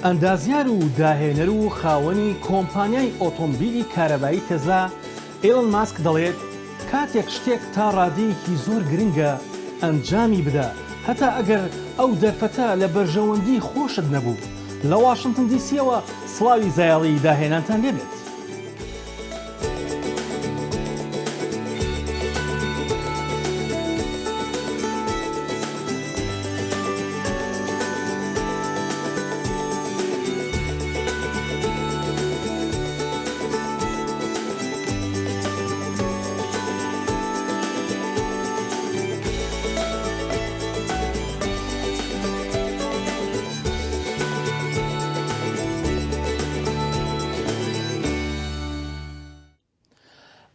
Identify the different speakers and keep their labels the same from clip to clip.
Speaker 1: ئەندازیار و داهێنەر و خاوەنی کۆمپانیای ئۆتۆمبیلی کارەبایی تێزلا ئیلۆن ماسک دەڵێت کاتێک شتێک تا ڕادەیەکی زۆر گرنگە ئەنجامی بدە هەتا ئەگەر ئەو دەرفەتە لە بەرژەوەندی خۆشت نەبوو. لە واشنگتن دیسیەوە سڵاوی زایاڵی داهێنانتان لێبێت.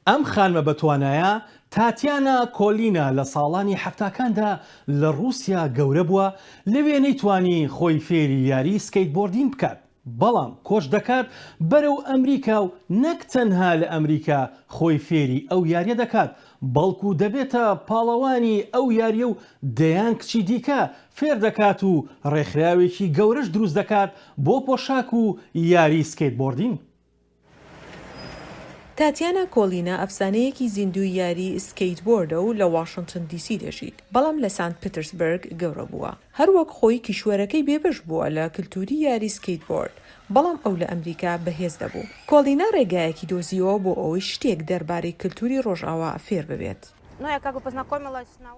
Speaker 1: ئەم خانمە بەتوانایە تاتیانا کۆلینا لە ساڵانی حەفتاکاندا لە رووسیا گەورە بووە، لەوێ نەیتوانی خۆی فێری یاری سکەیتبۆردین بکات، بەڵام کۆچ دەکات بەرەو ئەمریکا و نەک تەنها لە ئەمریکا خۆی فێری ئەو یاریە دەکات، بەڵکو دەبێتە پاڵەوانی ئەو یاریە و دەیان کچی دیکە فێر دەکات و ڕێکخراوێکی گەورەش دروست دەکات بۆ پۆشاک و یاری سکەیتبۆردین.
Speaker 2: تاتیانا کۆلینا ئەفسانەیەکی زیندوی یاری سکەیتبۆردە و لە واشنگتن دیسی دەژیت، بەڵام لە سانت پێترسبرگ گەورە بووە. هەروەک خۆی کیشوەرەکەی بێبەش بووە لە کللتوری یاری سکەیتبۆرد، بەڵام ئەو لە ئەمریکا بەهێز دەبوو. کۆلینا ڕێگایەکی دۆزیەوە بۆ ئەوەی شتێک دەربارەی کللتوری ڕۆژئاوا فێر ببێت.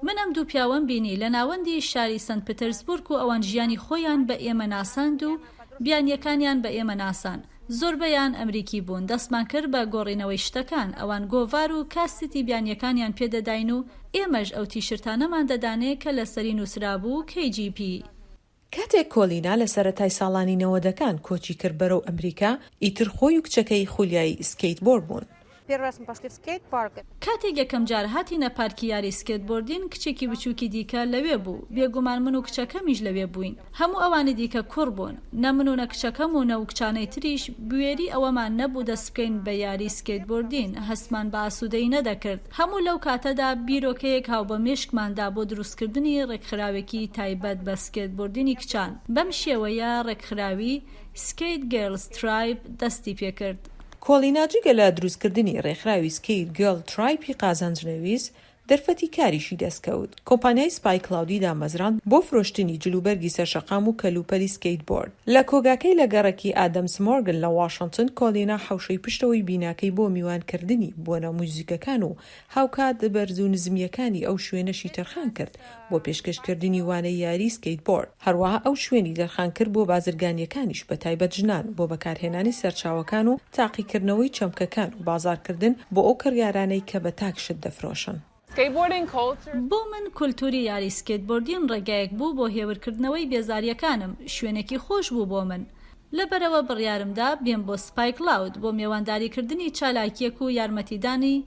Speaker 3: من ئەم دوو پیاوەم بینی لە ناوەندی شاری سنت پێترسبورگ و ئەوان ژیانی خۆیان بە ئێمە ناساند و بیانیەکانیان بە ئێمە ناسان. زۆربەیان ئەمریکی بوون، دەستمان کرد بە گۆڕینەوەی شتەکان، ئەوان گۆڤار و کاستیتی بیانیەکانیان پێدەداین و ئێمەش ئەو تیشرتانەمان دەدانێت کە لەسەری نووسرا بوو KGP.
Speaker 2: کاتێک کۆلینا لە سەرەتای ساڵانی 90ەکان کۆچی کرد بەرەو ئەمریکا، ئیتر خۆی و کچەکەی خولیای سکەیتبۆرد بوون.
Speaker 3: کاتێک یەکەم جار هاتینە پارکی یاری سکەیتبۆردین، کچێکی بچووکی دیکە لەوێ بوو، بێگومان من و کچەکەمیش لەوێ بووین. هەموو ئەوانە دیکە کوڕ بوون، نە من و نە کچەکەم و نە و کچانەی تریش بوێری ئەوەمان نەبوو دەست بکەین بە یاری سکەیتبۆردین، هەستمان بە ئاسوودەی نەدەکرد. هەموو لەو کاتەدا بیرۆکەیەک هاو بە مێشکماندا بۆ دروستکردنی ڕێکخراوێکی تایبەت بە سکەیتبۆردینی کچان. بەم شێوەیە ڕێکخراوی سکەیت گێرلز ترایب دەستی پێکرد.
Speaker 2: کۆلینا جگە لە دروستکردنی ڕێکخراوی سکەیت گێرڵ ترایبی قازانجنەویست، دەرفەتی کاریشی دەستکەوت. کۆمپانیای سپای کلاودی دامەزراند بۆ فرۆشتنی جلوبەرگی سەرشەقام و کەلوپەری سکەیتبۆرد. لە کۆگاکەی لە گەڕەکی ئادەمس مۆرگن لە واشنگتن، کۆلینا حەوشەی پشتەوەی بیناکەی بۆ میوانکردنی بۆنە موزیکەکان و هاوکات بەرز و نزمیەکانی ئەو شوێنەشی تەرخان کرد بۆ پێشکەشکردنی وانەی یاری سکەیتبۆرد. هەروەها ئەو شوێنی دەرخان کرد بۆ بازرگانیەکانیش بە تایبەت ژنان بۆ بەکارهێنانی سەرچاوەکان و تاقیکردنەوەی چەمکەکان و بازارکردن بۆ ئەو کڕیارانەی کە بە تاکشت دەفرۆشن.
Speaker 3: بۆ من کولتوری یاری سکەیتبۆردین ڕێگایەک بوو بۆ هێورکردنەوەی بێزاریەکانم، شوێنێکی خۆش بوو بۆ من. لەبەرەوە بڕیارمدا بێم بۆ سپای کلاود بۆ میێوانداریکردنی چالاکیەک و یارمەتیدانی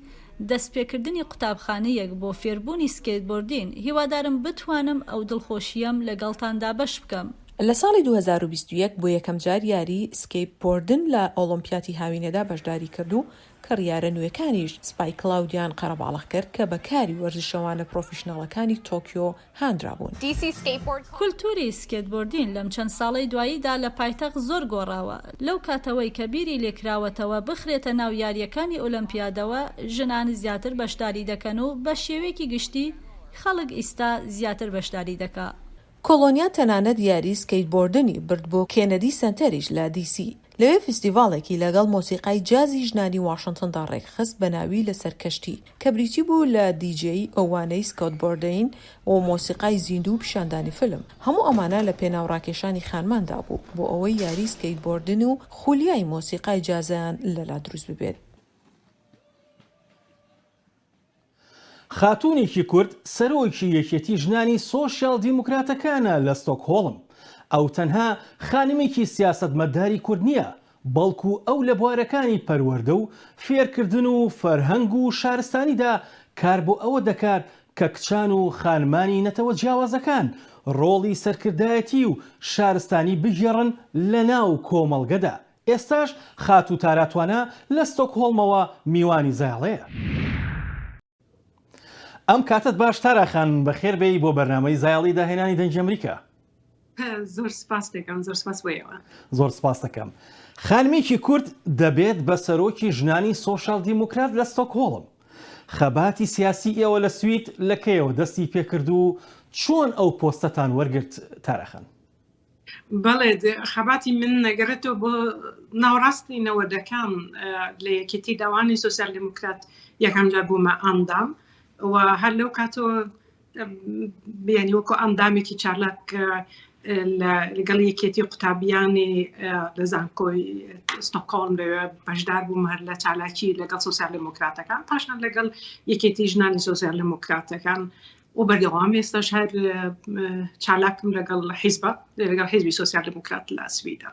Speaker 3: دەستپێکردنی قوتابخانەیەک بۆ فێربوونی سکەیتبۆردین. هیوادارم بتوانم ئەو دڵخۆشیەم لەگەڵتاندا بەش بکەم.
Speaker 2: لە ساڵی 2021 بۆ یەکەم جار یاری سکەیتبۆردن لە ئۆلۆمپیاتی هاوینێدا بەشداری کرد و کڕیارە نوێەکانیش سپای کلاودیان قەرەباڵغ کرد کە بەکاری وەرزشەوانە پرۆفیشناڵەکانی تۆکیۆ هاندرابوون.
Speaker 3: کولتوری سکەیتبۆردین لەم چەند ساڵەی دواییدا لە پایتەخت زۆر گۆڕاوە. لەو کاتەوەی کە بیری لێکراوەتەوە بخرێتە ناو یاریەکانی ئۆلۆمپیادەوە، ژنان زیاتر بەشداری دەکەن و بە شێوەیەکی گشتی خەڵک ئێستا زیاتر بەشداری دەکات.
Speaker 2: کۆلۆنیا تەنانەت یاری سکەیتبۆردنی برد بۆ کێنەدی سنتەریش لە دیسی. لەوێ فستیڤاڵێکی لەگەڵ مۆسیقای جازی ژنانی واشنگتندا ڕێکخست بە ناوی لەسەر کەشتی کە بریتی بوو لە دیجێی ئەوانەی سکەوتبۆردین و مۆسیقای زیندوو و پیشاندانی فیلم. هەموو ئەمانە لە پێناوڕاکێشانی خانماندا بوو بۆ ئەوەی یاری سکەیتبۆردن و خولیای مۆسیقای جازیان لەلا دروست ببێت.
Speaker 1: خاتوونێکی کورد سەرۆکی یەکێتی ژنانی سۆشیاڵ دیموکراتەکانە لە ستۆکهۆڵم. ئەو تەنها خانمێکی سیاسەتمەداری کورد نییە، بەڵکو ئەو لە بوارەکانی پەروەردە و فێرکردن و فەرهەنگ و شارستانیدا کار بۆ ئەوە دەکات کە کچان و خانمانی نەتەوە جیاوازەکان ڕۆڵی سەرکردایەتی و شارستانی بگێڕن لە ناو کۆمەڵگەدا. ئێستاش خات و تاراتوانە لە ستۆکهۆڵمەوە میوانی زایاڵەیە. ئەم کاتت باش تاراخان بەخێر بێی بۆ بەرنامەی زایاڵی داهێنانی دەنگی ئەمریکا.
Speaker 4: زۆر سپاس دەکەم زۆر سپاس وێەوە
Speaker 1: زۆر سپاس دەکەم. خانمێکی کورد دەبێت بە سەرۆکی ژنانی سۆشیال دیموکرات لە ستۆکهۆڵم. خەباتی سیاسی ئێوە لە سوید لەکەیەوە دەستی پێکرد و چۆن ئەو پۆستەتان وەرگرت تارەخەن؟
Speaker 4: بەڵێ خەباتی من نەگەرێتەوە بۆ ناوڕاستی نەوەدەکان لە یەکێتی داوانی سۆسیال دیموکرات یەکەم جار بوومە ئەندام و هەر لەو کاتەوە بیانی وەکو ئەندامێکی چالاک لەگەڵ یەکێتی قوتابیانی لە زانکۆی ستۆکهۆڵم بەشدار بووم هەر لە چالاکی لەگەڵ سۆسیال دیموکراتەکان پاشان لەگەڵ یەکێتی ژنانی سۆسیال دیموکراتەکان و بەردەوام ئێستاش هەر چالاکم لەگەڵ حیزبە لەگەڵ حیزبی سۆسیال دیموکرات لە سویدا.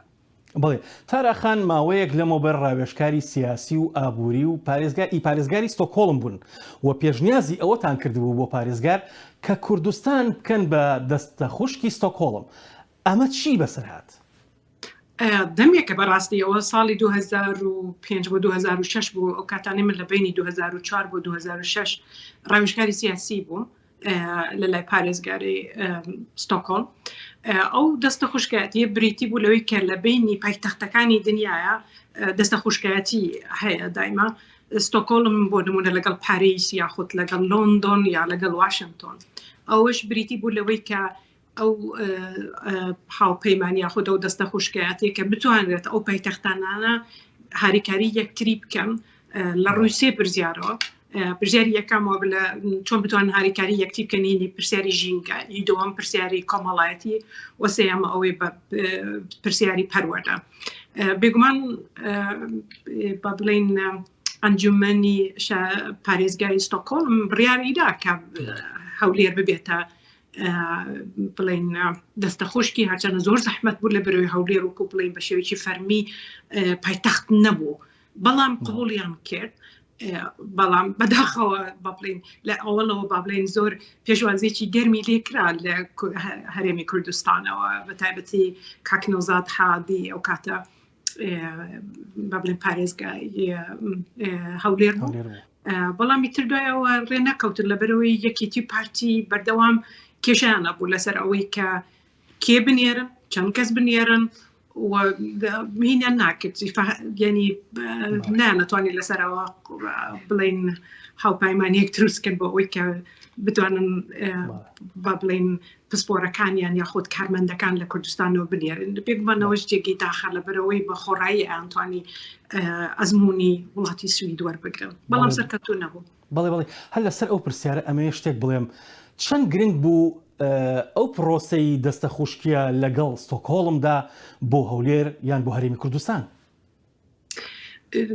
Speaker 1: بڵێ تارەخان ماوەیەک لەمەوبەر ڕاوێژکاری سیاسی و ئابووری و پارێزگاری ستۆکهۆڵم بوون و پێشنیازی ئەوەتان کردبوو بۆ پارێزگار کە کوردستان بکەن بە دەستە خوشکی ستۆکهۆڵم. ئەمە چی بەسەر هات؟
Speaker 4: دەمێکە بەڕاستیەوە ساڵی 2005 بۆ 2006 بوو ئەو کاتانی من لە بینی 2004 بۆ 2006 ڕاوێژکاری سیاسی بووم لە لای پارێزگاری ستۆکهۆڵم. ئەو دەستە خوشکایەتی بریتی بوو لەوەی کە لە بینی پایتەختەکانی دنیاە دەستە خوشکایەتی هەیە دایما ستۆکهۆڵم بۆ نمونە لەگەڵ پاریس یاخود لەگەڵ لۆندۆن یا لەگەڵ واشنگتۆن. ئەوەش بریتی بوو لەوەی کە ئەو هاوپەیمانی یاخود ئەو دەستە خوشکایەتی کە بتوانرێت ئەو پایتەختانانە هاریکاری یەکتری بکەن لە ڕووی سێ پرسیارەوە. پرسیاری یەکەمەوە چۆن بتوان هاریکاری یەکتی بکەنینی پرسیاری ژینگە، دووەم پرسیاری کۆمەڵایەتی و سێەمە ئەوەی بە پرسیاری پەروەردە. بێگومان با بڵێن ئەنجومەنی پارێزگای ستۆکهۆڵم بڕیاریدا کە هەولێر ببێتە بڵێن دەستە خوشکی هەرچەندە زۆر زەحمەت بوو لە بەرەوەی هەولێر وەکو بڵێن بە شێوەیەکی فەرمی پایتەخت نەبوو، بەڵام قبوڵیان کرد. بەڵام بەداخەوە بڵێن لە ئەوڵەوە با بڵێن زۆر پێشوازێکی گەرمی لێکرا لە هەرێمی کوردستانەوە بە تایبەتی کاک نەوزاد حادی ئەو کاتە با بڵێن پارێزگای هەولێر بوو. بەڵامی تر دوایەوە ڕێ نەکەوتن لە بەرەوەی یەکێتی پارتی بەردەوام کێشیانە بوو لەسەر ئەوەی کە کێ بنێرن چەند کەس بنێرن و مینە ناکرد ینی نانەتوانێت لەسەرەوە بڵێن هاوپایمانیەک دروستکرد بۆ ئەوەی کە بتوانن با بڵێن پسپۆرەکانیان یاخود کارمەندەکان لە کوردستانەوە بنێرن. پێکمانەوە شتێکی داخە لە بەرەوەی بە خۆڕایی ئەتوانی ئەزمموی وڵاتی سوید وەربگرن، بەڵام سەرکەوتوو نەبوو.
Speaker 1: بەڵێ هەر لەسەر ئەو پرسیارە ئەمەیە شتێک بڵێم چەند گرنگ بوو ئەو پرۆسەی دەستە خوشکیە لەگەڵ ستۆکهۆڵمدا بۆ هەولێر یان بۆ هەرێمی کوردستان؟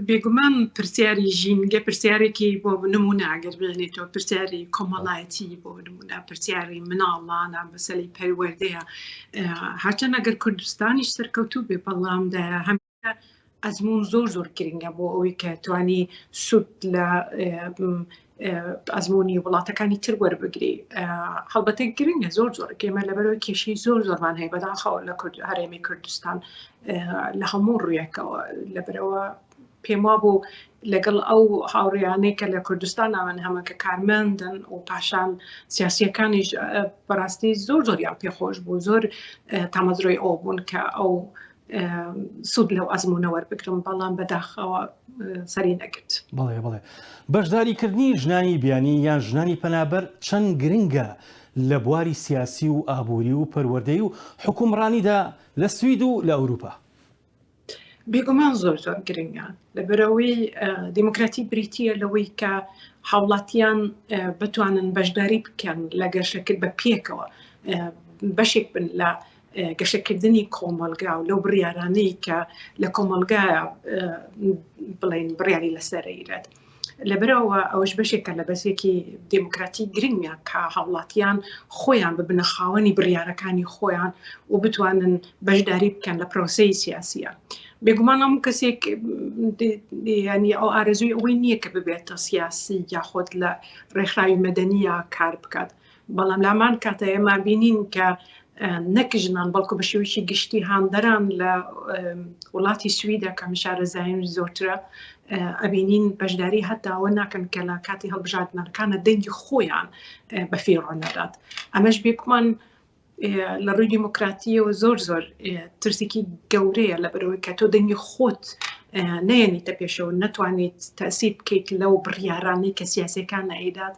Speaker 4: بێگومان پرسیاری ژینگە پرسیارێکی بۆ نمونە ئەگەر بێنێتەوە پرسیاری کۆمەڵایەتی بۆ نمونە پرسیاری مناڵانە بەسەری پەروەردەیە هەرچەند ئەگەر کوردستانیش سەرکەوتوو بێ بەڵامدا هەمیشە ئەزمون زۆر گرنگە بۆ ئەوەی کە توانی سوود لە ئەزمموی وڵاتەکانی تر وەربگری. هەڵبەتە گرنگە زۆر کێمە لەبەرەوەی کێشی زۆرمان هەیە بەداخەوە لە هەرێمی کوردستان لە هەموو ڕوویەکەوە لەبەرەوە پێم وا بوو لەگەڵ ئەو هاوڕێیانەی کە لە کوردستان ئەوان هەمەکە کارمەندن و پاشان سیاسیەکانیش بەڕاستی زۆریان پێخۆش بوو، زۆر تامەزرۆی ئەو بوون کە ئەو سوود لەو ئەزممونە وەربگرم، بەڵام بەداخەوە سەری نەگرت.
Speaker 1: بەڵێ بەشداریکردنی ژنانی بیانی یان ژنانی پەنابەر چەند گرنگە لە بواری سیاسی و ئابووری و پەروەردەی و حکومڕانیدا لە سوید و لە ئەوروپا؟
Speaker 4: بێگومان زۆر گرنگە لەبەرەوەی دیموکراتی بریتیە لەوەی کە هاوڵاتیان بتوانن بەشداری بکەن لە گەشەکرد بە پێکەوە بەشێک بن لە گەشەکردنی کۆمەلگا و لەو بڕیارانەی کە لە کۆمەلگایە بڵێن بڕیاری لەسەرەیرێت. لەبەرەوە ئەوەش بەشێکە لە بەسێکی دیموکراتی گرنگە کە هاوڵاتیان خۆیان ببنە خاوەنی بڕیارەکانی خۆیان و بتوانن بەشداری بکەن لە پرۆسەی سیاسیە. بێگومان هەموو کەسێک ینی ئەو ئارەزوی ئەوەی نییە کە ببێتە سیاسی یاخۆت لە ڕێکخراوی مەدەنیە کار بکات، بەڵام لامان کاتە ئێمە بینین کە نەک ژنان بەڵکو بە شێوەیەکی گشتی هاندەران لە وڵاتی سویدە کە شارەزایین زۆرترە ئەبینین بەشداری هەتاوە ناکەن کە لە کاتی هەڵبژاردنەکانە دەنگی خۆیان بەفێڕۆ نەدات. ئەمەش بێکمان لە ڕووی دیموکراتیەوە زۆر ترسێکی گەورەیە لە بەرەوەی کە تۆ دەنگی خۆت نەیەنیتە پێشەوە نەتوانیت تەسیب بکەیت لەو بڕیارانەی کە سیاسەکان نەئیدات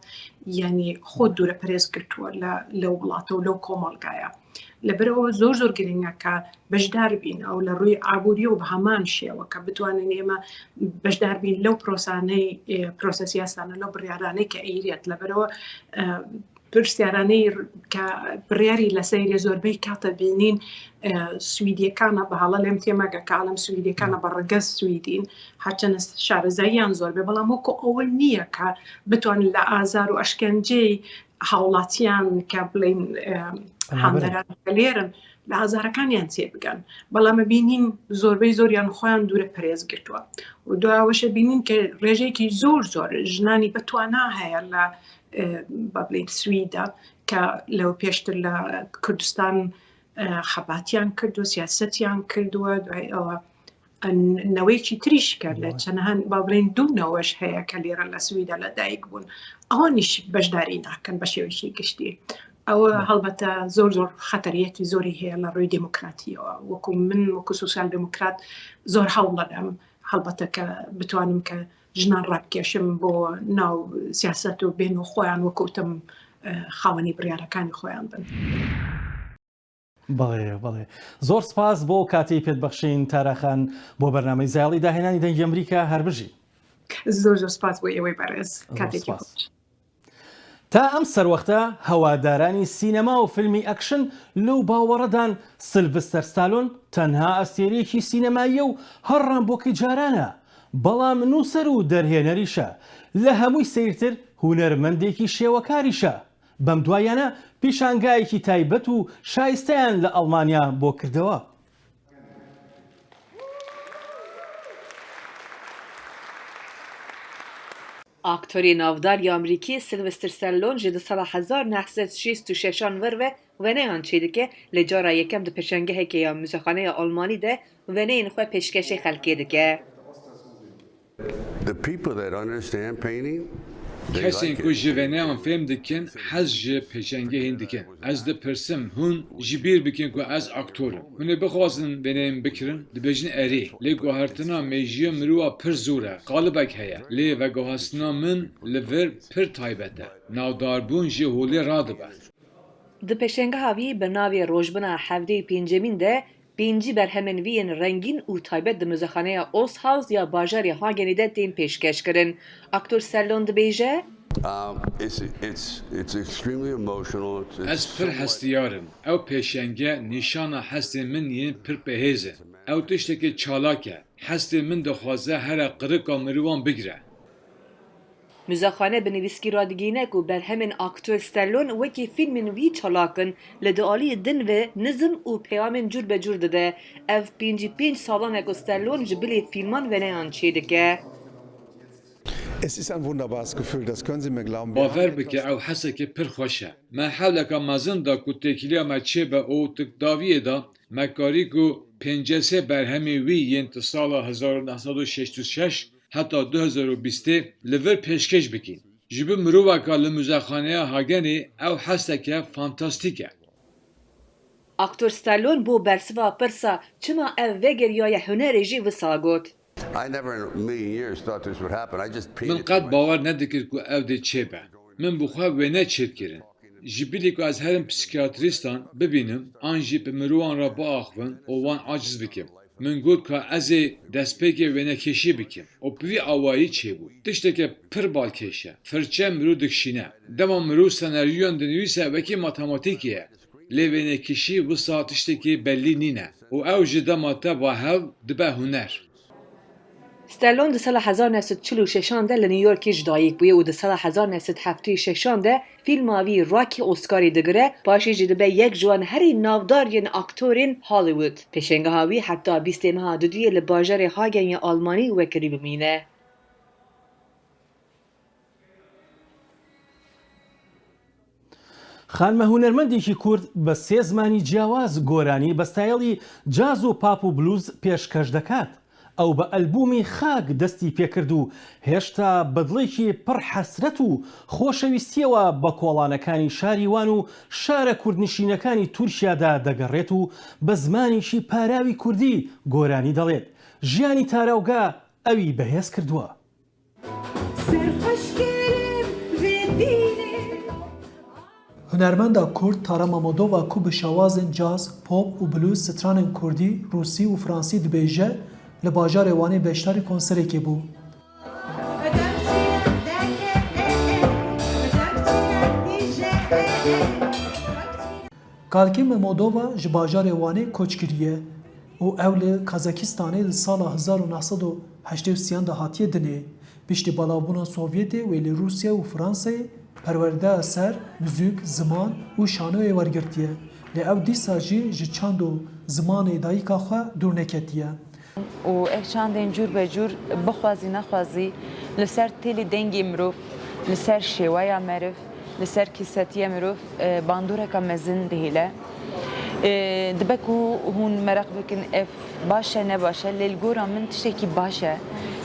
Speaker 4: یعنی خۆت دوورە پەرێز کردووە لەو وڵاتە و لەو کۆمەڵگایە لەبەرەوە زۆر گرنگە کە بەشدار بین ئەو لە ڕووی ئابووری و بە هەمان شێوە کە بتوانین ئێمە بەشدار بین لەو پرۆسە سیاسانە لەو بڕیارانەی کە ئەیرێت لەبەرەوە پرسیارانەی کە بڕیاری لە سەیری زۆربەی کاتە بینین سویدیەکانە بەهاڵە لێم تێمەگە کاڵم سویدیەکانە بە ڕگەز سویدین هەرچەنە شارەزاییان زۆربێ بەڵام وەکو ئەوە نییە کە بتوانین لە ئازار و ئەشکەنجەی هاوڵاتیان کە بڵین هەمدەران لێرن لە ئازارەکانیان چێ بگەن بەڵامە بینین زۆربەی زۆریان خۆیان دوورە پەرێز گرتووە و دوایەوەشە بینین کە ڕێژەیەکی زۆر ژنانی بەتوانا هەیە لە بەڵێن سویدا کە لەو پێشتر لە کوردستان خەباتیان کردو سیاسەتیان کردووە دوای ئەوە نەوەیەکی تریش کرد لە چەندەهان با بڵێن دوونەوەش هەیە کە لێرە لە سویدا لە دایک بوون ئەوانیش بەشداری ناکەن بە شێوەیەکی گشتی ئەوە هەڵبەتە زۆر خەتەریەتی زۆری هەیە لە ڕووی دموکراتیەوە وەکو من وەکو سوسیال دموکرات زۆر هەوڵەدەم هەڵبەتە کە بتوانم کە ژنان ڕابکێشم بۆ ناو سیاسەت و بێن و خۆیان وەکوتم خاوەنی بڕیارەکانی خۆیان بن.
Speaker 1: بەڵێ زۆر سپاس بۆ کاتی پێتبەخشین تاراخان بۆ بەرنامەی زاڵی داهێنانی دەنگی ئەمریکا هەربژی.
Speaker 4: زۆر سپاس بۆ ئێوەی بەڕێز کاتێکی خۆش.
Speaker 1: تا ئەم سەروەختە هەوادارانی سینەما و فیلمی ئەکشن لەو باوەڕەدان سیلڤستەر ستالۆن تەنها ئەستێرەیەکی سینەماییە و هەڕامبۆکەی جارانە بەڵام نووسەر و دەرهێنەریشە لە هەمووی سیرتر هونەرمەندێکی شێوەکاریشە بەم دوایانە پیشانگایەکی تایبەت و شایستەیان لە ئەڵمانیا بۆ کردەوە.
Speaker 5: ئاکتۆری ناوداری ئەمریکی سیلڤستر ستالۆن ji di sala 1966 wer ve weneyan çêdike lê cara yekem di pêşangehekê ya mûzexaneya Almanî de weneyên xwe pêşkêşê xelkê dike.
Speaker 6: Kesên ku ji veneyan fêm dikin hez ji pêşangehên dikin. Ez dipirsim hûn ji bîr bikin ku ez aktorim. Hûn ê bixwazin veneyên bikirin dibêjin erê. Lê guhartina mêjiya mirova pir zor e. Qalibek heye. Lê veguhastina min li vir pir taybet e. Navdarbûn ji holê radibe.
Speaker 5: Di pêşangeha wî bi navê Rojbina Hevdeyê Pêncemîn de pêncî berhemên wî yên rengîn û taybet di mûzexaneya Oshaus ya bajarê Hagenê de tên pêşkeş kirin. Aktor Stallone dibêje?
Speaker 6: Ez pir hestiyarim. Ew pêşenge nîşana hestê min yên pir pehêz e. Ew tiştekî çalak e. Hestê min dixwaze here qirika mirovan bigire.
Speaker 5: Mûzexane bi nivîskî radigîne ku berhemên aktor Stallone wekî fîlmên wî çalakin li di aliyê din ve nizm û peyamên cur be cur dide. Ev 55 salan e ku Stallone ji bilê fîlman weneyan çê dike.
Speaker 6: Baver bike ew hesekê pir xweş e. Me hewleka mezin da ku têkiliya me çêbe û tikdaviyê da me karî ku pêncesê berhemê wî yên ti sala 1966 heta 2020 li vir pêşkeş bikîn. Ji bi miroveka li mûzexaneya Hagenê ew hesteke fantastîk e.
Speaker 5: Aktor Stallone bo bersiva pirsa çima ev vegeriya hunerê jî wisa got.
Speaker 6: Min qet bawer nedikir ku ew dê çêbe. Min bi xwe wêne çêtkirin. Ji bilî ku ez herim psikiyatrîstan bibînim an jî bi mirovan re biaxivin û wan aciz bikim. Min got ka ez ê destpêkê wênekeşî bikim û bi vî awayî çêbû. Tişteke pir balkêş e. Firçe mirov dikişîne. Dema mirov senaryoyan dinivîse wekî matematîkê ye. Lê wênekeşî wisa tiştekî bellî nîne û ew ji dema te bahev dibe huner.
Speaker 5: Stallone di sala 1946 de li New Yorkê ji dayîk bûye û di sala 1976 de fîlma wî Rocky Oscarê digire, paşê jî dibe yek ji wan herî navdar yên aktorên Hollywood. Pêşengeha wî heta bîstê meha duduyê li bajarê Hagen ya Almanî wekirî bimîne.
Speaker 1: خانمە هونەرمەندێکی کورد بە سێ زمانی جیاواز گۆرانی بە ستایڵی جاز و پاپ و بلوز پێشکەش دەکات. ئەو بە ئەلبومی خاک دەستی پێکرد و هێشتا بەدڵێکی پڕ حەسرەت و خۆشەویستیەوە بە کۆڵانەکانی شاریوان و شارە کوردنشینەکانی تورکیادا دەگەڕێت و بە زمانیشی پاراوی کوردی گۆرانی دەڵێت. ژیانی تاراوگا ئەوی بەهێز کردووە.
Speaker 7: هنرمندا کورد تارا مامادۆڤا ku bi şewazên caz, pop û blues stranên Kurdî, Rûsî û Fransî dibêje li bajarê Wanê beşdarî konserekê bû. Kalkê Mamodova ji bajarê Wanê koç kiriye û ew li Kazakistanê li sala 1980 de hatiye dinê. Piştî belavbûna Sovyetê wê li Rûsya û Fransayê perwerdeya ser, müzik, ziman û şanoyê wergirtiye. Lê ew dîsa jî ji çand û zimanê dayîka xwe dûr neketiye.
Speaker 8: û ev çandên cûr be cûr bixwazî nexwazî li ser têlê dengê mirov, li ser şêweya meriv, li ser kîsetiya mirov bandoreka mezin dihêle. Dibe ku hûn mereq bikin ev baş e ne baş e, lê li gora min tiştekî baş e.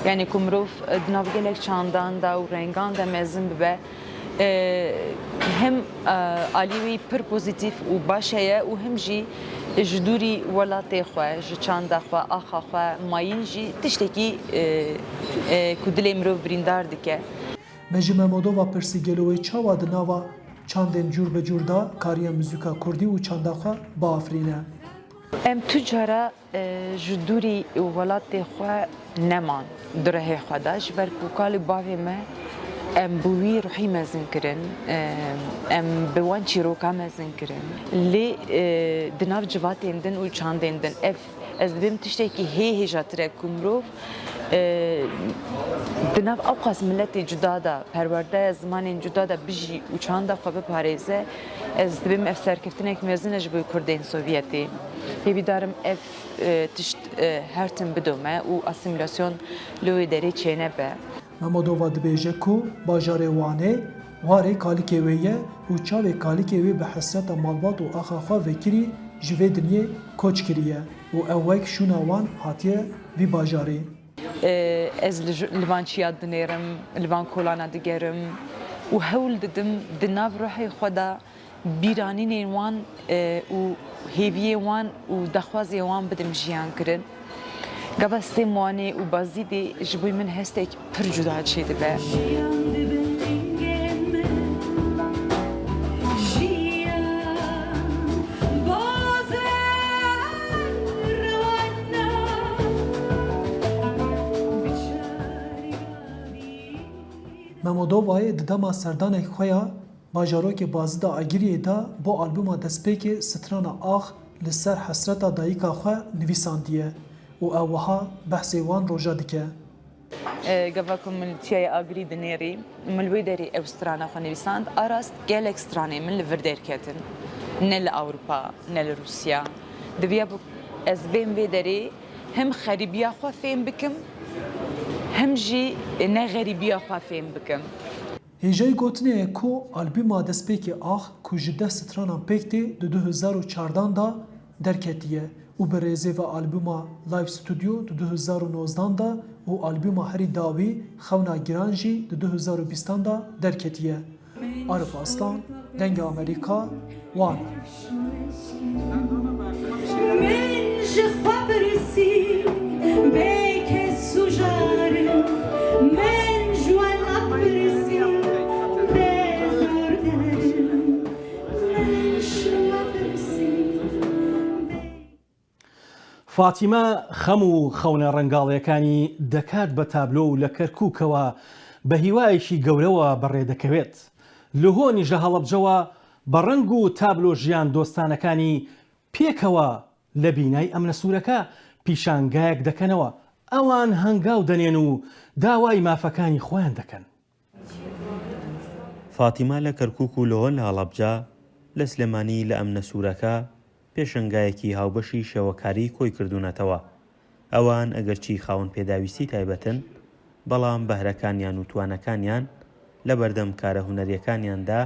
Speaker 8: Yani ku mirov di nav gelek çandan da û rengan de mezin bibe. Hem alî wî pir pozîtîv û baş heye û hem jî ji dûrî welatê xwe, ji çanda xwe, axa xwe, mayîn jî tiştekî ku dilê mirov birîndar dike.
Speaker 7: Me ji Mamodova pirsî gelo wê çawa di nava çandên cûr bi cûr da kariya muzîka Kurdî û çanda xwe biafirîne.
Speaker 8: Em tu cara ji dûrî welatê xwe neman di rihê xwe de ji ber ku kalê bavê me em bi wî ruhî mezin kirin, em bi wan çîroka mezin kirin. Lê di nav civatên din û çandên din ev ez dibêm tiştekî hêhêjatir e ku mirov di nav ew qas milletê cuda da, perwerdeya zimanên cuda da bijî û çanda xwe biparêze, ez dibêm ev serkeftinek mezin e ji bo Kurdên Sovyetê. Hêvîdarim ev tişt her tim bidome û asimilasyon li wê derê çênebe.
Speaker 7: Mamodova dibêje ku bajarê Wanê warê kalîkê wê ye û çavê kalîkê wê bi hesreta malbat û axa xwe vekirî ji vê dinyê koç kiriye û ew wek şûna wan hatiye vî bajarê.
Speaker 8: Ez li van çiya dinêrim, li van kolana digerim û hewl didim di nav ruhê xwe de bîranînên wan û hêviyê wan û dexwazê wan bidim jiyan kirin. Gava sêm wanê û bazîdê ji bo min hestek pir cuda çê dibe.
Speaker 7: Mamodovayê di dema serdanekî xwe ya bajarokê bazî da Agiriyê da bo albûma destpêkê strana ax li ser hesreta dayîka xwe nivîsandiye û ew wiha behsê wan roja dike.
Speaker 8: Gava ku min çiyaya Agirî dinêrî, min wê derê ew strana xwe nivîsand, arast gelek stranê min li vir derketin. Ne li Ewropa, ne li Rûsya. Diviya bu ez bên vê derê hem xerîbiya xwe fêm bikim, hem jî ne xerîbiya xwe fêm bikim.
Speaker 7: Hêjeyê gotinê ye ku albûma destpêkê ax ku ji deh stranan pêk tê di 2014 da derketiye û bi rêzê ve albûma Live Studio di 2019 da û albûma herî dawî xewna giran jî di 2020 da derketiye. Arif Aslan, Dengê Amerîka, Wan.
Speaker 1: فاتیمە خەم و خەونە ڕەنگاڵیەکانی دەکات بە تابلۆ و لە کەرکووکەوە بە هیوایەکی گەورەوە بەڕێدەکەوێت. لە هۆنیژە هەڵەبجەوە بە ڕنگ و تابلۆ ژیان دۆستانەکانی پێکەوە لە بینای ئەم نەسوورەکە پیشانگایەک دەکەنەوە. ئەوان هەنگاو دەنێن و داوای مافەکانی خۆیان دەکەن.
Speaker 9: فاتیمە لە کەرکووک و لە هۆن لە هەڵەبجە لە سلێمانی لە ئەم نەسوورەکە پێشنگایەکی هاوبەشی شێوەکاری کۆی کردوونەتەوە. ئەوان ئەگەرچی خاوەن پێداویستی تایبەتن، بەڵام بەهرەکانیان و توانەکانیان لە بەردەم کارە هونەریەکانیاندا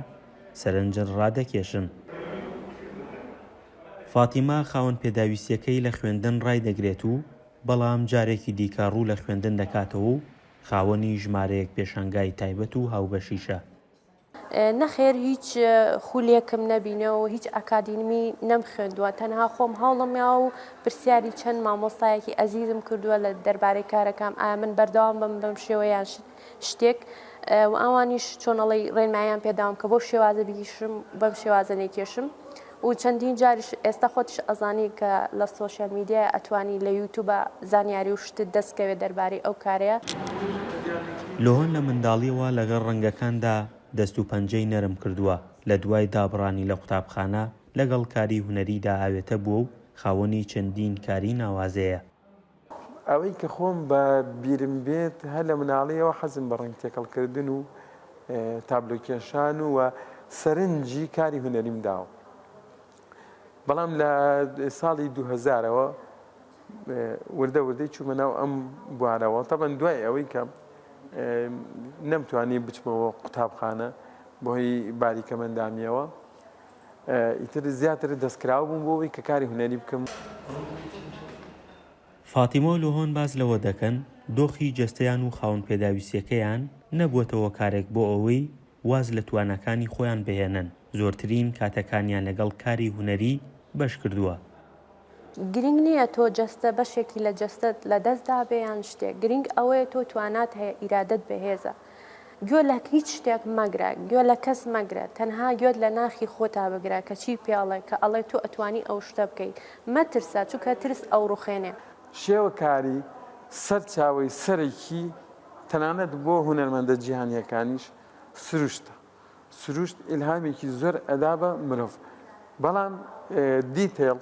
Speaker 9: سەرنجڕ ڕادەکێشن. فاتیمە خاوەن پێداویستیەکەی لە خوێندن ڕای دەگرێت و بەڵام جارێکی دیکە ڕوو لە خوێندن دەکاتەوە و خاوەنی ژمارەیەک پێشەنگای تایبەت و هاوبەشیشە.
Speaker 10: نەخێر هیچ خولێکم نەبینەوە هیچ ئەکادیمی نەم خوێندووە تەنها خۆم هەوڵمیا و پرسیاری چەند مامۆستایەکی ئەزیزم کردووە لە دەربارەی کارەکەم ئایا من بەردەوام بم بەم شێوەیان شتێک و ئەوانیش چۆنەڵی ڕێنمایان پێداوم کە بۆ شێوازە بیشم بەم شێوازە نێکێشم و چەندین جاریش ئێستا خۆتش ئەزانی کە لە سۆشیال میدیای ئەتوانی لە یوتیوبە زانیاری و شتت دەستکەوێت دەربارەی ئەو کارەیە.
Speaker 9: لۆهۆن لە منداڵیەوە لەگەڵ ڕەنگەکاندا دەست و پەنجەی نەرم کردووە لە دوای دابڕانی لە قوتابخانە لەگەڵ کاری هونەریدا ئاوێتە بووە و خاوەنی چەندین کاری ناوازەیە.
Speaker 11: ئەوەی کە خۆم بە بیرم بێت هەر لە مناڵیەوە حەزم بە ڕنگ تێکەڵکردن و تابلۆکێشان و سەرنجی کاری هونەریم داوە. بەڵام لە ساڵی 2000ەوە وردەی چوومە ناو ئەم بوارەوە تەبەن دوای ئەوەی کە نەمتوانی بچمەوە قوتابخانە بۆی باریکە مندامیەوە ئیتر زیاتر دەستکراو بووم بۆەوەی کە کاری هونەری بکەم.
Speaker 9: فاتیمە و لۆهۆن باز لەوە دەکەن دۆخی جەستەیان و خاوەن پێداویستیەکەیان نەبووەتەوە کارێک بۆ ئەوەی واز لە توانەکانی خۆیان بهێنن زۆرترین کاتەکانیان لەگەڵ کاری هونەری بەش کردووە.
Speaker 10: گرنگ نییە تۆ جەستە بەشێکی لە جەستت لە دەستدا بێیان شتێک گرنگ ئەوەیە تۆ توانات هەیە ئیرادت بەهێزە گوێ لە هیچ شتێک مەگرە گوێ لە کەس مەگرە تەنها گوێت لە ناخی خۆتا بگرە کە چی پێڵێ کە ئەڵێ تۆ ئەتوانی ئەو شتە بکەیت مەترسە چونکە ترس ئەو ڕوخێنێ.
Speaker 11: شێوە کاری سەر چاوەی سەرێکی تەنانەت بۆ هونەرمەندە جیهانیەکانیش سروشتە سروشت ئیلهامێکی زۆر ئەدا بە مرۆڤ بەڵام دیتێڵ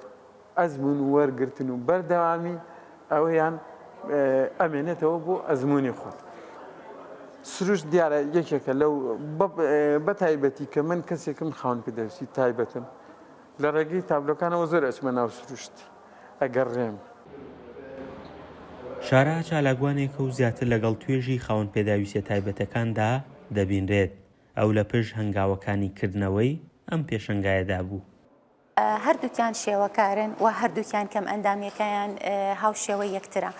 Speaker 11: ئەزمون وەرگرتن و بەردەوامی ئەوەیان ئەمێنێتەوە بۆ ئەزمموی خۆت. سروشت دیارە یەکێکە لەو بە تایبەتی کە من کەسێکم خاوەن پێداویستی تایبەتم لە ڕێگەی تابلۆکانەوە زۆر ئەچمە ناو سروشتی ئەگەر ڕێم.
Speaker 9: شارە چالاگوانێکە و زیاتر لەگەڵ توێژی خاوەن پێداویستە تایبەتەکاندا دەبینرێت ئەو لە پشت هەنگاوەکانی کردنەوەی ئەم پێشەنگایەدا بوو.
Speaker 12: هەردووکیان شێوەکارن و هەردووکیان کەم ئەندامەکەیان هاو شێوە یەکترە.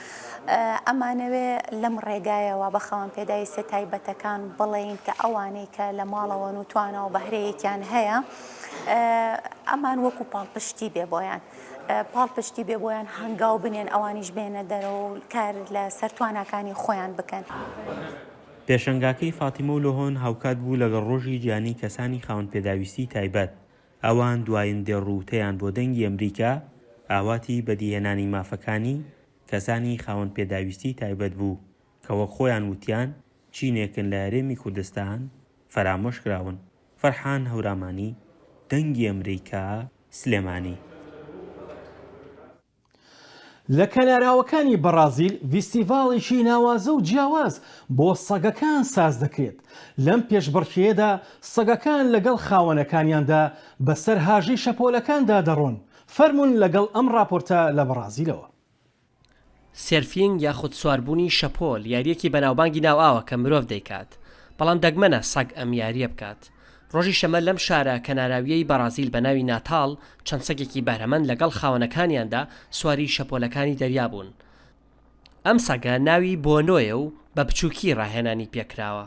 Speaker 12: ئەمانەوێ لەم ڕێگایەوە بە خاوەن پێداویستە تایبەتەکان بڵێین کە ئەوانەی کە لە ماڵەوە و توانەوە بەهرەیەکیان هەیە ئەمان وەکو پاڵپشتی بێ بۆیان. پاڵپشتی بێ بۆیان هەنگاو بنێن ئەوانیش بێنە دەرەوە و کار لە سەرتوانەکانی خۆیان بکەن.
Speaker 9: پێشەنگاکەی فاتیمە و لۆهۆن هاوکات بوو لەگەڵ ڕۆژی گیانی کەسانی خاوەن پێداویستی تایبەت. ئەوان دوایین دێڕووتەیان بۆ دەنگی ئەمریکا ئاواتی بەدیهێنانی مافەکانی کەسانی خاوەن پێداویستی تایبەت بوو کە وەک خۆیان وتیان چینێکن لە هەرێمی کوردستان فەرامۆش کراون. فەرحان هەورامانی دەنگی ئەمریکا سلێمانی.
Speaker 1: لە کەناراوەکانی بەرازیل ڤیستیڤاڵێکی ناوازە و جیاواز بۆ سەگەکان ساز دەکرێت. لەم پێشبڕکێدا سەگەکان لەگەڵ خاوەنەکانیاندا بەسەر هاژی شەپۆلەکاندا دەڕۆن. فەرمونون لەگەڵ ئەم راپۆرتە لە بەرازیلەوە.
Speaker 13: سێرفینگ یاخود سواربوونی شەپۆل یاریەکی بەناوبانگی ناوئاوە کە مرۆڤ دەیکات بەڵام دەگمەنە سەگ ئەم یاریە بکات. ڕۆژی شەمە لەم شارە کەناراویەی بەرازیل بە ناوی ناتاڵ چەند سەگێکی بەرهەمەند لەگەڵ خاوەنەکانیاندا سواری شەپۆلەکانی دەریا بوون. ئەم سەگە ناوی بۆنۆیە و بە بچووکی ڕاهێنانی پێکراوە.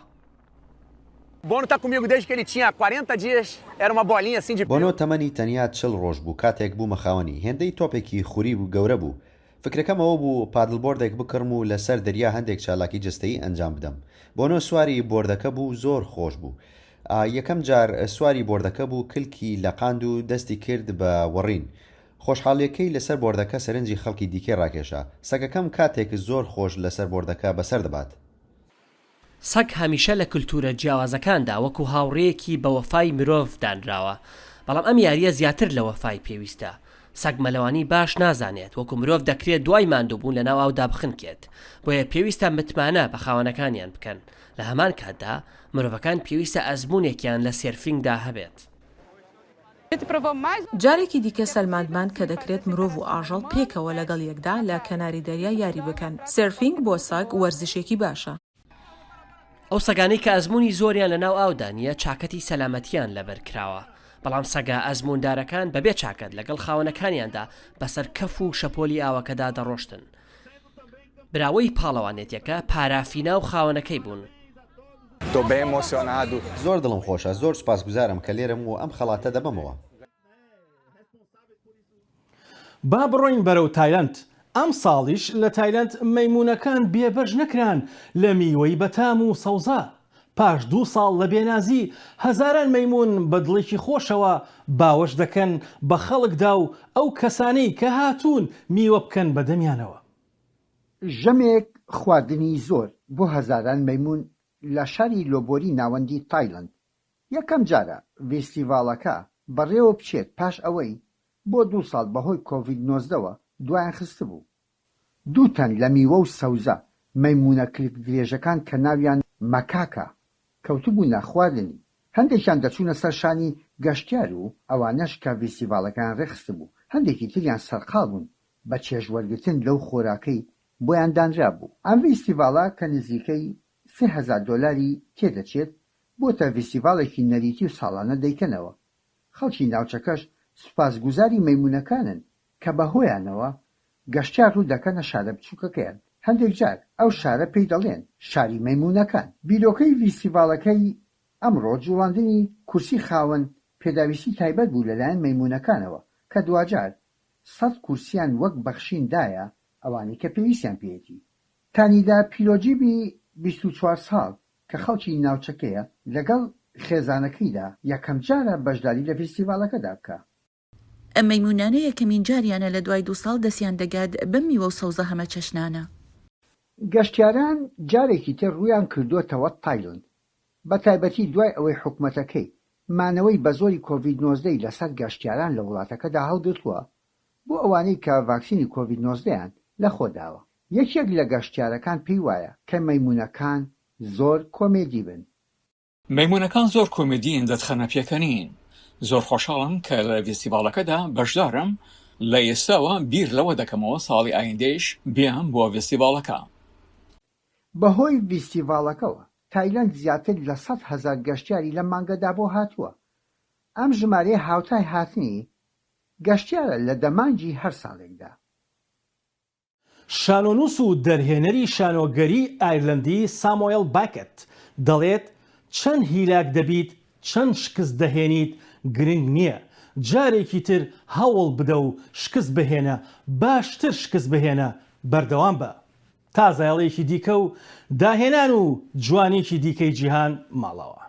Speaker 14: بۆنۆ تەمەنی تەنیا 40 ڕۆژ بوو کاتێک بوو مەخاوەنی هێندەی تۆپێکی خوری بوو گەورە بوو. فکرەکەمەوە بوو پادڵبۆردێک بکڕم و لەسەر دەریا هەندێک چالاکی جستەیی ئەنجام بدەم. بۆنۆ سواری بۆردەکە بوو زۆر خۆش بوو. یەکەم جار سواری بۆردەکە بوو کلکی لەقاند و دەستی کرد بە وەڕین. خۆشحاڵیەکەی لەسەر بۆردەکە سەرنجی خەڵکی دیکەی ڕاکێشا. سەگەکەم کاتێک زۆر خۆش لەسەر بۆردەکە بەسەر دەبات.
Speaker 13: سەگ هەمیشە لە کولتورە جیاوازەکاندا وەکو هاوڕێیەکی بە وەفای مرۆڤ دانراوە بەڵام ئەم یاریە زیاتر لە وەفای پێویستە. سەگ مەلەوانی باش نازانێت وەکو مرۆڤ دەکرێت دوای ماندووبوون لە ناو ئاودا بخنکێت بۆیە پێویستە متمانە بە خاوەنەکانیان بکەن. لە هەمان کاتدا مرۆڤەکان پێویستە ئەزمونێکیان لە سێرفینگدا هەبێت.
Speaker 2: جارێکی دیکە سەلماندمان کە دەکرێت مرۆڤ و ئاژەڵ پێکەوە لەگەڵ یەکدا لە کەناری دەریا یاری بکەن. سێرفینگ بۆ سەگ وەرزشێکی باشە.
Speaker 13: ئەو سەگانەی کە ئەزمموی زۆریان لە ناو ئاودا نیە چاکەتی سەلامەتیان لەبەر کراوە بەڵام سەگە ئەزموندارەکان بەبێ چاکەت لەگەڵ خاوەنەکانیاندا بەسەر کەف و شەپۆلی ئاوەکەدا دەڕۆشتن. براوەی پاڵەوانێتیەکە پارافینا و خاوەنەکەی بوون.
Speaker 14: زۆر دڵم خۆشە، زۆر سوپاسگوزارم کە لێرم و ئەم خەڵاتە دەبمەوە.
Speaker 1: با بڕۆین بەرەو تایلەند. ئەم ساڵیش لە تایلەند مەیمونەکان بێبەش نەکران لە میوەی بەتام و سەوزا. پاش 2 ساڵ لە بێنازی هەزاران مەیمون بە دڵێکی خۆشەوە باوەش دەکەن بە خەڵکدا و ئەو کەسانەی کە هاتوون میوە بکەن بەدەمیانەوە.
Speaker 15: ژەمێک خواردنی زۆر بۆ هەزاران مەیمون لە شاری لۆبۆری ناوەندی تایلەند. یەکەم جارە فێستیڤالەکە بەڕێوە بچێت پاش ئەوەی بۆ 2 ساڵ بەهۆی کۆڤید-19ەوە دوایان خستە بوو. 2 تەن لە میوە و سەوزە مەیمونە کلیپ درێژەکان کە ناویان مەکاکە کەوتبوونە خواردنی. هەندێکیان دەچوونە سەر شانی گەشتیار و ئەوانەش کە فێستیڤالەکان ڕێخستە بوو. هەندێکی تریان سەرقاڵ بوون بە چێژوەرگتن لەو خۆراکەی بۆیان دانرا بوو. ئەم فێستیڤالە کە نزیکەی $3000 تێدەچێت بۆتە فێستیڤالێکی نەریتی و ساڵانە دەیکەنەوە. خەڵکی ناوچەکەش سوپاسگوزاری مەیمونەکانن کە بەهۆیانەوە گەشتیار ڕوو دەکەنە شارە بچووکەکەیان. هەندێک جار ئەو شارە پێی دەڵێن شاری مەیمونەکان. بیرۆکەی فێستیڤالەکەی ئەمڕۆ جوڵاندنی کورسی خاوەن پێداویستی تایبەت بوو لەلایەن مەیمونەکانەوە کە دوجار 100 کورسیان وەک بەخشیندایە ئەوانی کە پێویستیان پێێتی. تانیدا پیلۆجیبی 24 ساڵ کە خەڵکی ناوچەکەیە لەگەڵ خێزانەکەیدا یەکەم جارە بەشداری لە فێستیڤالەکەدا بکە.
Speaker 16: ئەم مەیمونانە یەکەمین جاریانە لە دوای 2 ساڵ دەستیان دەگات بەم میوە و سەوزە هەمە چەشنانە.
Speaker 15: گەشتیاران جارێکی تر ڕوویان کردووەتەوە تایلەند بە تایبەتی دوای ئەوەی حکوومەتەکەی مانەوەی بە زۆری کۆڤید-19 لەسەر گەشتیاران لە وڵاتەکەدا هەڵگرتووە بۆ ئەوانەی کە ڤاکسینی کۆڤید-19یان لە خۆداوە. یەکێک لە گەشتیارەکان پێی وایە کە مەیمونەکان زۆر کۆمێدی بن.
Speaker 17: مەیمونەکان زۆر کۆمێدین دەتخەنە پێکەنین. زۆر خۆشحاڵم کە لە فێستیڤالەکەدا بەشدارم. لە ئێستاوە بیر لەوە دەکەمەوە ساڵی ئایندەیش بیام بۆ فێستیڤالەکە.
Speaker 15: بەهۆی فێستیڤالەکەوە تایلەند زیاتر لە 100,000 گەشتیاری لە مانگەدا بۆ هاتووە. ئەم ژمارەیە هاوتای هاتنی گەشتیارە لە دەمانجی هەر ساڵێکدا.
Speaker 1: شانۆنووس و دەرهێنەری شانۆگەری ئایرلەندی سامۆیل باکەت دەڵێت چەند هیلاک دەبیت چەند شکست دەهێنیت گرنگ نییە. جارێکی تر هەوڵ بدە و شکست بهێنە، باشتر شکست بهێنە، بەردەوام بە. تا زایڵێکی دیکە و داهێنان و جوانێکی دیکەی جیهان ماڵەوە.